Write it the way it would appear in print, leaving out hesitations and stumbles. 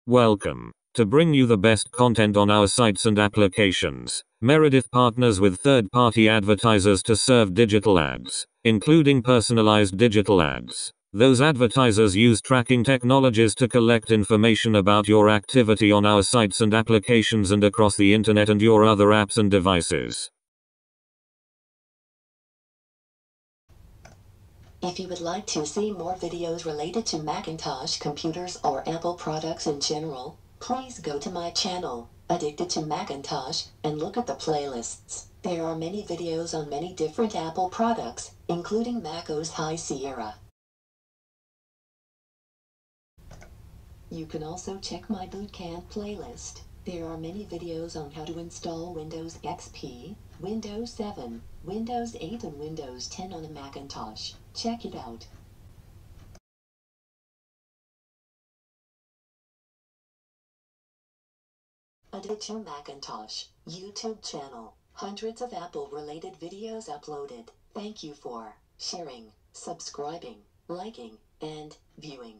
Welcome. To bring you the best content on our sites and applications, Meredith partners with third-party advertisers to serve digital ads, including personalized digital ads. Those advertisers use tracking technologies to collect information about your activity on our sites and applications and across the internet and your other apps and devices. If you would like to see more videos related to Macintosh computers or Apple products in general, please go to my channel, Addicted to Macintosh, and look at the playlists. There are many videos on many different Apple products, including macOS High Sierra. You can also check my Bootcamp playlist. There are many videos on how to install Windows XP, Windows 7, Windows 8 and Windows 10 on a Macintosh. Check it out. Addicted to Macintosh YouTube channel. Hundreds of Apple-related videos uploaded. Thank you for sharing, subscribing, liking, and viewing.